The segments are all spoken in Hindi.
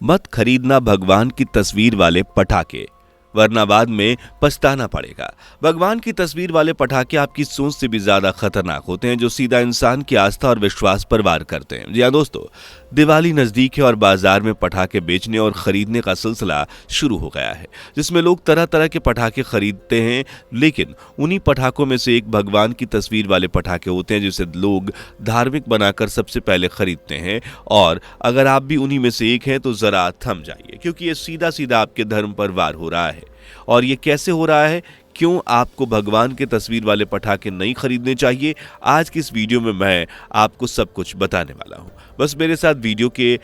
मत खरीदना भगवान की तस्वीर वाले पटाखे, वरना बाद में पछताना पड़ेगा। भगवान की तस्वीर वाले पटाखे आपकी सोच से भी ज्यादा खतरनाक होते हैं, जो सीधा इंसान की आस्था और विश्वास पर वार करते हैं। जी हाँ दोस्तों, दिवाली नजदीक है और बाजार में पटाखे बेचने और खरीदने का सिलसिला शुरू हो गया है, जिसमें लोग तरह तरह के पटाखे खरीदते हैं। लेकिन उन्हीं पटाखों में से एक भगवान की तस्वीर वाले पटाखे होते हैं, जिसे लोग धार्मिक बनाकर सबसे पहले खरीदते हैं। और अगर आप भी उन्हीं में से एक हैं तो जरा थम जाइए, क्योंकि ये सीधा सीधा आपके धर्म पर वार हो रहा है। और ये कैसे हो रहा है, क्यों आपको भगवान के तस्वीर वाले पटाखे नहीं खरीदने चाहिए, आज की इस वीडियो में मैं आपको सब कुछ बताने वाला हूं। बस मेरे साथ वीडियो के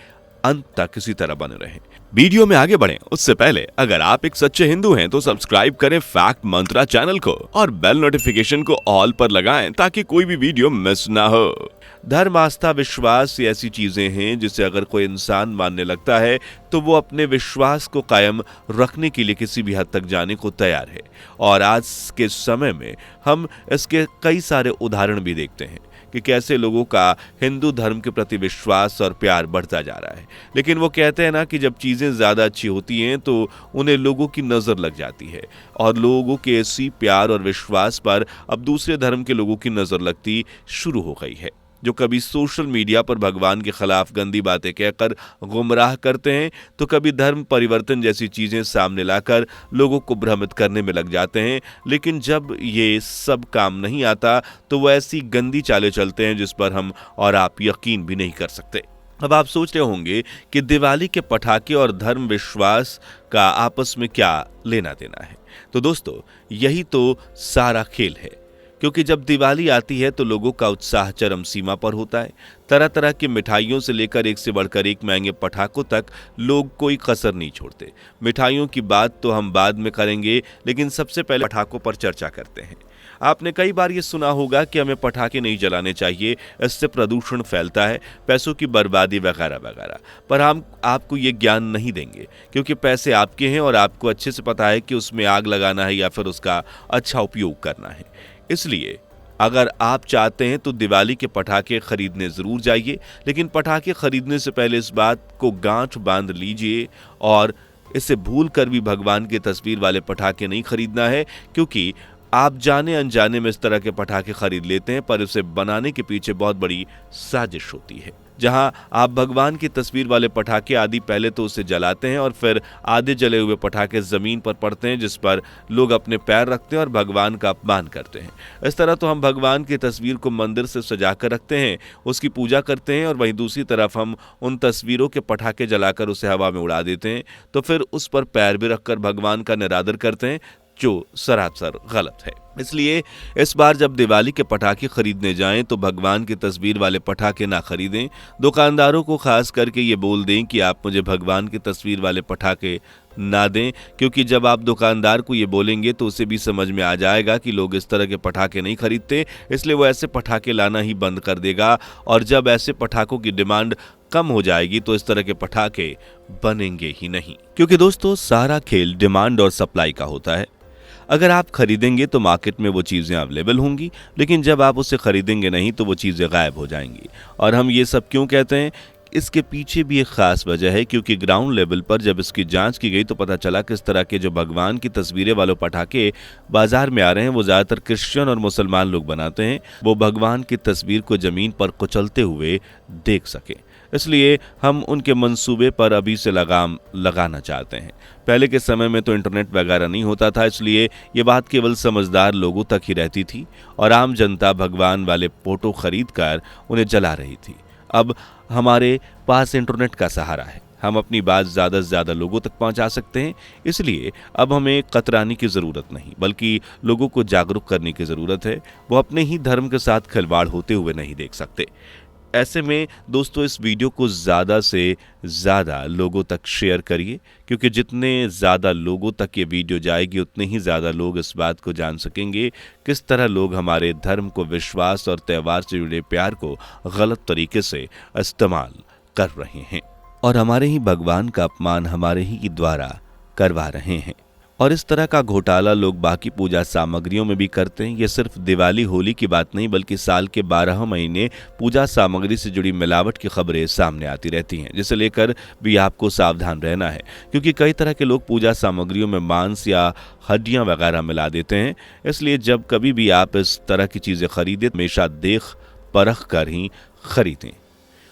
अंत तक इसी तरह बने रहें। वीडियो में आगे बढ़ें उससे पहले अगर आप एक सच्चे हिंदू हैं तो सब्सक्राइब करें फैक्ट मंत्रा चैनल को और बेल नोटिफिकेशन को ऑल पर लगाएं, ताकि कोई भी वीडियो मिस ना हो। धर्म, आस्था, विश्वास ये ऐसी चीजें हैं जिसे अगर कोई इंसान मानने लगता है तो वो अपने विश्वास को कायम रखने के लिए किसी भी हद तक जाने को तैयार है। और आज के समय में हम इसके कई सारे उदाहरण भी देखते हैं कि कैसे लोगों का हिंदू धर्म के प्रति विश्वास और प्यार बढ़ता जा रहा है। लेकिन वो कहते हैं ना कि जब चीजें ज्यादा अच्छी होती हैं तो उन्हें लोगों की नजर लग जाती है, और लोगों के इसी प्यार और विश्वास पर अब दूसरे धर्म के लोगों की नजर लगती शुरू हो गई है, जो कभी सोशल मीडिया पर भगवान के खिलाफ गंदी बातें कहकर गुमराह करते हैं, तो कभी धर्म परिवर्तन जैसी चीजें सामने लाकर लोगों को भ्रमित करने में लग जाते हैं। लेकिन जब ये सब काम नहीं आता तो वो ऐसी गंदी चालें चलते हैं जिस पर हम और आप यकीन भी नहीं कर सकते। अब आप सोच रहे होंगे कि दिवाली के पटाखे और धर्म विश्वास का आपस में क्या लेना देना है। तो दोस्तों, यही तो सारा खेल है, क्योंकि जब दिवाली आती है तो लोगों का उत्साह चरम सीमा पर होता है। तरह तरह की मिठाइयों से लेकर एक से बढ़कर एक महंगे पटाखों तक लोग कोई कसर नहीं छोड़ते। मिठाइयों की बात तो हम बाद में करेंगे, लेकिन सबसे पहले पटाखों पर चर्चा करते हैं। आपने कई बार ये सुना होगा कि हमें पटाखे नहीं जलाने चाहिए, इससे प्रदूषण फैलता है, पैसों की बर्बादी वगैरह वगैरह। पर हम आपको ये ज्ञान नहीं देंगे, क्योंकि पैसे आपके हैं और आपको अच्छे से पता है कि उसमें आग लगाना है या फिर उसका अच्छा उपयोग करना है। इसलिए अगर आप चाहते हैं तो दिवाली के पटाखे खरीदने जरूर जाइए, लेकिन पटाखे खरीदने से पहले इस बात को गांठ बांध लीजिए और इसे भूल कर भी भगवान की तस्वीर वाले पटाखे नहीं खरीदना है, क्योंकि आप जाने अनजाने में इस तरह के पटाखे खरीद लेते हैं, पर उसे बनाने के पीछे बहुत बड़ी साजिश होती है। जहां आप भगवान की तस्वीर वाले पटाखे आदि पहले तो उसे जलाते हैं और फिर आधे जले हुए पटाखे जमीन पर पड़ते हैं, जिस पर लोग अपने पैर रखते हैं और भगवान का अपमान करते हैं। इस तरह तो हम भगवान की तस्वीर को मंदिर से सजा कर रखते हैं, उसकी पूजा करते हैं, और वहीं दूसरी तरफ हम उन तस्वीरों के पटाखे जलाकर उसे हवा में उड़ा देते हैं, तो फिर उस पर पैर भी रखकर भगवान का निरादर करते हैं, जो सरासर गलत है। इसलिए इस बार जब दिवाली के पटाखे खरीदने जाएं तो भगवान की तस्वीर वाले पटाखे ना खरीदें। दुकानदारों को खास करके ये बोल दें कि आप मुझे भगवान की तस्वीर वाले पटाखे ना दें, क्योंकि जब आप दुकानदार को ये बोलेंगे तो उसे भी समझ में आ जाएगा कि लोग इस तरह के पटाखे नहीं खरीदते, इसलिए वो ऐसे पटाखे लाना ही बंद कर देगा। और जब ऐसे पटाखों की डिमांड कम हो जाएगी तो इस तरह के पटाखे बनेंगे ही नहीं, क्योंकि दोस्तों सारा खेल डिमांड और सप्लाई का होता है। अगर आप खरीदेंगे तो मार्केट में वो चीज़ें अवेलेबल होंगी, लेकिन जब आप उसे खरीदेंगे नहीं तो वो चीज़ें गायब हो जाएंगी। और हम ये सब क्यों कहते हैं, इसके पीछे भी एक खास वजह है, क्योंकि ग्राउंड लेवल पर जब इसकी जांच की गई तो पता चला कि इस तरह के जो भगवान की तस्वीरें वाले पटाखे बाजार में आ रहे हैं वो ज़्यादातर क्रिश्चियन और मुसलमान लोग बनाते हैं, वो भगवान की तस्वीर को ज़मीन पर कुचलते हुए देख सकें। इसलिए हम उनके मंसूबे पर अभी से लगाम लगाना चाहते हैं। पहले के समय में तो इंटरनेट वगैरह नहीं होता था, इसलिए ये बात केवल समझदार लोगों तक ही रहती थी और आम जनता भगवान वाले फोटो खरीद कर उन्हें जला रही थी। अब हमारे पास इंटरनेट का सहारा है, हम अपनी बात ज़्यादा से ज़्यादा लोगों तक पहुंचा सकते हैं। इसलिए अब हमें कतराने की ज़रूरत नहीं, बल्कि लोगों को जागरूक करने की ज़रूरत है। वो अपने ही धर्म के साथ खिलवाड़ होते हुए नहीं देख सकते। ऐसे में दोस्तों इस वीडियो को ज़्यादा से ज़्यादा लोगों तक शेयर करिए, क्योंकि जितने ज़्यादा लोगों तक ये वीडियो जाएगी उतने ही ज़्यादा लोग इस बात को जान सकेंगे किस तरह लोग हमारे धर्म को, विश्वास और त्यौहार से जुड़े प्यार को गलत तरीके से इस्तेमाल कर रहे हैं और हमारे ही भगवान का अपमान हमारे ही द्वारा करवा रहे हैं। और इस तरह का घोटाला लोग बाकी पूजा सामग्रियों में भी करते हैं। ये सिर्फ दिवाली होली की बात नहीं, बल्कि साल के 12 महीने पूजा सामग्री से जुड़ी मिलावट की खबरें सामने आती रहती हैं, जिसे लेकर भी आपको सावधान रहना है, क्योंकि कई तरह के लोग पूजा सामग्रियों में मांस या हड्डियां वगैरह मिला देते हैं। इसलिए जब कभी भी आप इस तरह की चीजें खरीदें, हमेशा देख परख कर ही खरीदें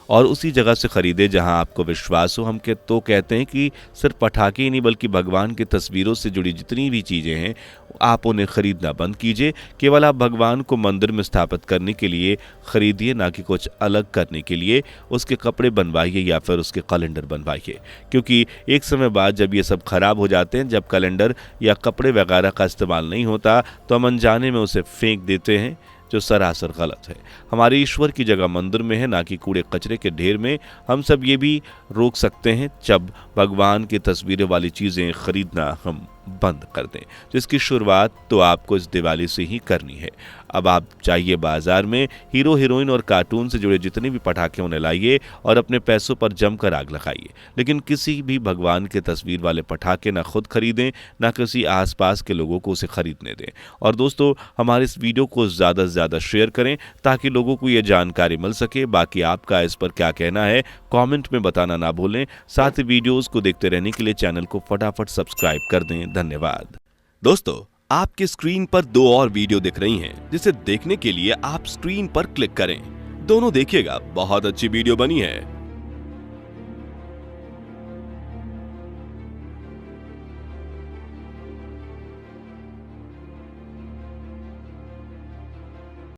और उसी जगह से खरीदे जहां आपको विश्वास हो। हम तो कहते हैं कि सिर्फ पटाखे ही नहीं, बल्कि भगवान की तस्वीरों से जुड़ी जितनी भी चीज़ें हैं आप उन्हें खरीदना बंद कीजिए। केवल आप भगवान को मंदिर में स्थापित करने के लिए खरीदिए, ना कि कुछ अलग करने के लिए। उसके कपड़े बनवाइए या फिर उसके कैलेंडर बनवाइए, क्योंकि एक समय बाद जब ये सब खराब हो जाते हैं, जब कैलेंडर या कपड़े वगैरह का इस्तेमाल नहीं होता, तो हम अनजाने में उसे फेंक देते हैं, जो सरासर गलत है। हमारे ईश्वर की जगह मंदिर में है, ना कि कूड़े कचरे के ढेर में। हम सब ये भी रोक सकते हैं जब भगवान की तस्वीरें वाली चीज़ें खरीदना हम बंद कर दें, जिसकी शुरुआत तो आपको इस दिवाली से ही करनी है। अब आप जाइए बाजार में, हीरो हीरोइन और कार्टून से जुड़े जितने भी पटाखे उन्हें लाइए और अपने पैसों पर जमकर आग लगाइए, लेकिन किसी भी भगवान की तस्वीर वाले पटाखे ना खुद खरीदें, ना किसी आसपास के लोगों को उसे खरीदने दें। और दोस्तों, हमारे इस वीडियो को ज़्यादा से ज़्यादा शेयर करें ताकि लोगों को ये जानकारी मिल सके। बाकी आपका इस पर क्या कहना है कमेंट में बताना ना भूलें। साथ ही वीडियोस को देखते रहने के लिए चैनल को फटाफट सब्सक्राइब कर दें। धन्यवाद। दोस्तों, आपकी स्क्रीन पर 2 और वीडियो दिख रही हैं, जिसे देखने के लिए आप स्क्रीन पर क्लिक करें। दोनों देखिएगा, बहुत अच्छी वीडियो बनी है।